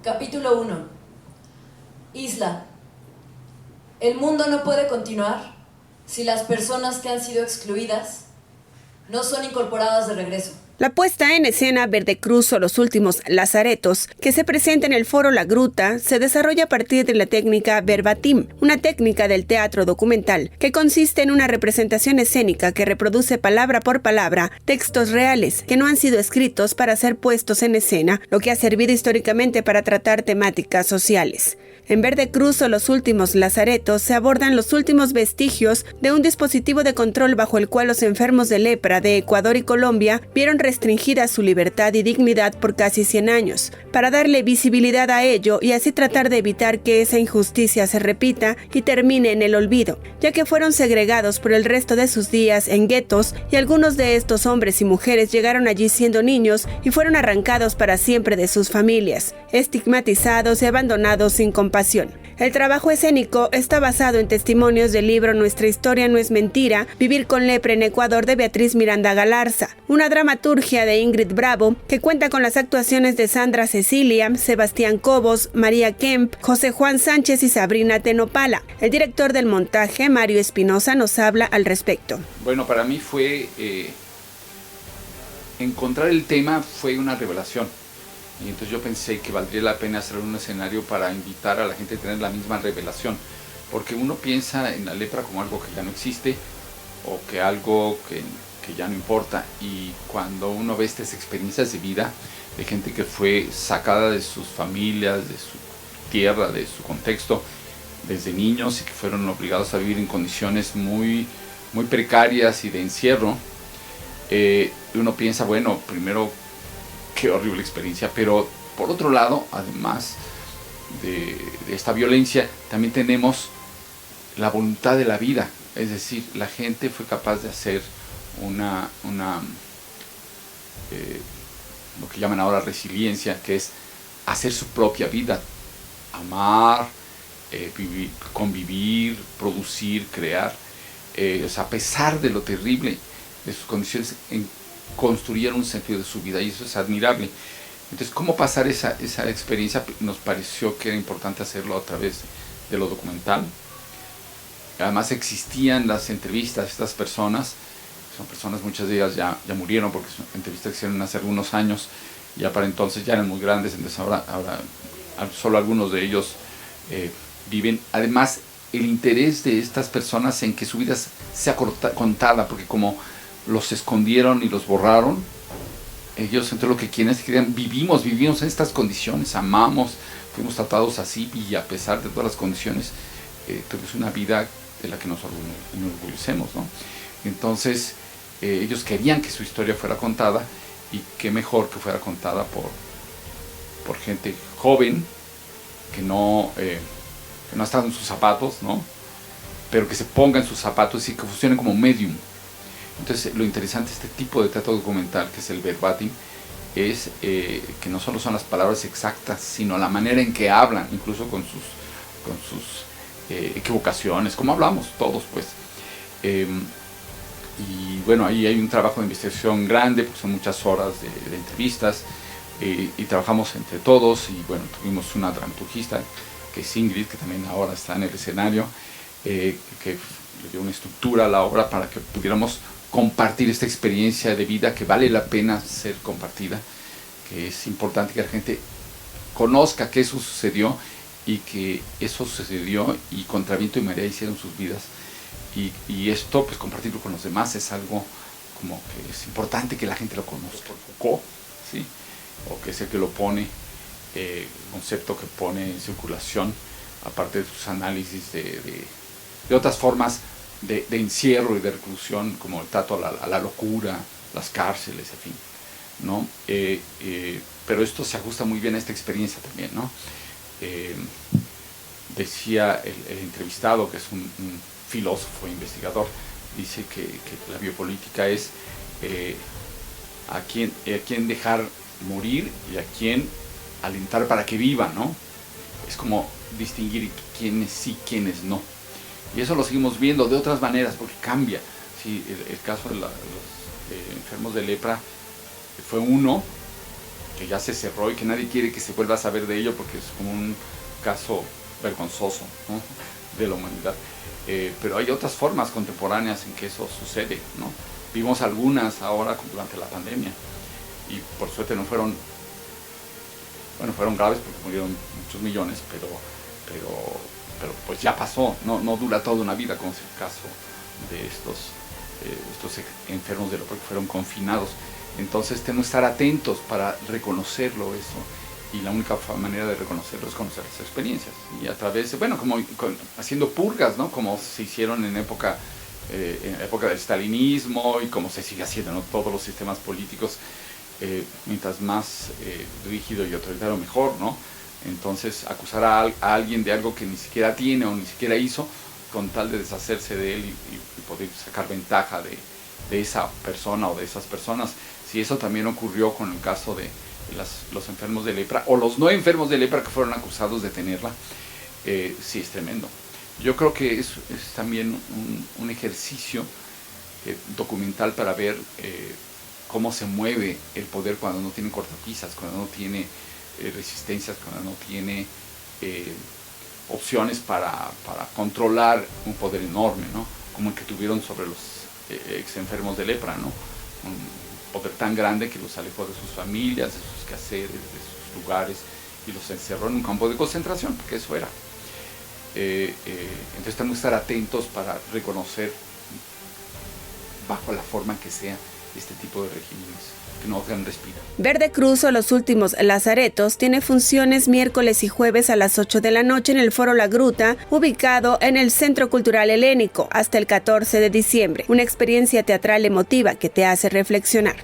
Capítulo 1. Isla. El mundo no puede continuar si las personas que han sido excluidas no son incorporadas de regreso. La puesta en escena Verde Cruz o Los Últimos Lazaretos, que se presenta en el Foro La Gruta, se desarrolla a partir de la técnica verbatim, una técnica del teatro documental que consiste en una representación escénica que reproduce palabra por palabra textos reales que no han sido escritos para ser puestos en escena, lo que ha servido históricamente para tratar temáticas sociales. En Verde Cruz o Los Últimos Lazaretos se abordan los últimos vestigios de un dispositivo de control bajo el cual los enfermos de lepra de Ecuador y Colombia vieron restringida su libertad y dignidad por casi 100 años, para darle visibilidad a ello y así tratar de evitar que esa injusticia se repita y termine en el olvido, ya que fueron segregados por el resto de sus días en guetos y algunos de estos hombres y mujeres llegaron allí siendo niños y fueron arrancados para siempre de sus familias, estigmatizados y abandonados sin compasión. El trabajo escénico está basado en testimonios del libro Nuestra historia no es mentira, Vivir con lepra en Ecuador de Beatriz Miranda Galarza, una dramaturgia de Ingrid Bravo que cuenta con las actuaciones de Sandra Cecilia, Sebastián Cobos, María Kemp, José Juan Sánchez y Sabrina Tenopala. El director del montaje, Mario Espinosa, nos habla al respecto. Bueno, para mí fue encontrar el tema fue una revelación. Y entonces yo pensé que valdría la pena hacer un escenario para invitar a la gente a tener la misma revelación, porque uno piensa en la lepra como algo que ya no existe o que algo que ya no importa, y cuando uno ve estas experiencias de vida de gente que fue sacada de sus familias, de su tierra, de su contexto, desde niños, y que fueron obligados a vivir en condiciones muy precarias y de encierro, uno piensa, bueno, primero, qué horrible experiencia, pero por otro lado, además de esta violencia, también tenemos la voluntad de la vida, es decir, la gente fue capaz de hacer lo que llaman ahora resiliencia, que es hacer su propia vida, amar, vivir, convivir, producir, crear, o sea, a pesar de lo terrible de sus condiciones, construyeron un sentido de su vida, y eso es admirable. Entonces, ¿cómo pasar esa experiencia? Nos pareció que era importante hacerlo a través de lo documental. Además existían las entrevistas de estas personas, son personas, muchas de ellas ya murieron, porque son entrevistas que hicieron hace algunos años, ya para entonces ya eran muy grandes, entonces ahora solo algunos de ellos viven. Además, el interés de estas personas en que su vida sea contada, porque como los escondieron y los borraron, ellos entonces lo que quieren es que digan, vivimos en estas condiciones, amamos, fuimos tratados así, y a pesar de todas las condiciones, tuvimos una vida de la que nos enorgullecemos, ¿no? Entonces, ellos querían que su historia fuera contada, y qué mejor que fuera contada por gente joven, que no ha estado en sus zapatos, ¿no? Pero que se ponga en sus zapatos y que funcione como medium. Entonces, lo interesante de este tipo de teatro documental, que es el verbatim, es que no solo son las palabras exactas, sino la manera en que hablan, incluso con sus equivocaciones, como hablamos todos, pues. Y bueno, ahí hay un trabajo de investigación grande, porque son muchas horas de entrevistas, y trabajamos entre todos, y bueno, tuvimos una dramaturgista, que es Ingrid, que también ahora está en el escenario, que le dio una estructura a la obra para que pudiéramos compartir esta experiencia de vida que vale la pena ser compartida, que es importante que la gente conozca que eso sucedió, y que eso sucedió y contra viento y marea hicieron sus vidas, y esto, pues compartirlo con los demás es algo como que es importante que la gente lo conozca. Foucault, ¿sí? O que es el que lo pone, el concepto que pone en circulación, aparte de sus análisis de otras formas de encierro y de reclusión, como el trato a la locura, las cárceles, en fin, ¿no? Pero esto se ajusta muy bien a esta experiencia también, ¿no? Decía el entrevistado, que es un filósofo e investigador, dice que la biopolítica es a quién dejar morir y a quién alentar para que viva, ¿no? Es como distinguir quiénes sí, quiénes no. Y eso lo seguimos viendo de otras maneras, porque cambia. Sí, el caso de los enfermos de lepra fue uno, que ya se cerró y que nadie quiere que se vuelva a saber de ello porque es como un caso vergonzoso, ¿no?, de la humanidad. Pero hay otras formas contemporáneas en que eso sucede, ¿no? Vimos algunas ahora durante la pandemia y por suerte no fueron, bueno, fueron graves porque murieron muchos millones, pero pues ya pasó, no dura toda una vida, como es el caso de estos enfermos de lepra que fueron confinados. Entonces tenemos que estar atentos para reconocerlo eso, y la única manera de reconocerlo es conocer las experiencias, y a través de, bueno, haciendo purgas, ¿no?, como se hicieron en la época del stalinismo y como se sigue haciendo, ¿no?, todos los sistemas políticos, mientras más rígido y autoritario mejor, ¿no? Entonces acusar a alguien de algo que ni siquiera tiene o ni siquiera hizo, con tal de deshacerse de él y poder sacar ventaja de esa persona o de esas personas. Si eso también ocurrió con el caso de los enfermos de lepra o los no enfermos de lepra que fueron acusados de tenerla, sí es tremendo. Yo creo que es también un ejercicio documental para ver cómo se mueve el poder cuando no tiene cortapisas, cuando no tiene resistencias, cuando no tiene opciones para controlar un poder enorme, ¿no?, como el que tuvieron sobre los ex enfermos de lepra, ¿no?, un poder tan grande que los alejó de sus familias, de sus quehaceres, de sus lugares, y los encerró en un campo de concentración, porque eso era. Entonces tenemos que estar atentos para reconocer, bajo la forma que sea, este tipo de regímenes que no dejan respirar. Verde Cruz o Los Últimos Lazaretos tiene funciones miércoles y jueves a las 8 de la noche en el Foro La Gruta, ubicado en el Centro Cultural Helénico, hasta el 14 de diciembre. Una experiencia teatral emotiva que te hace reflexionar.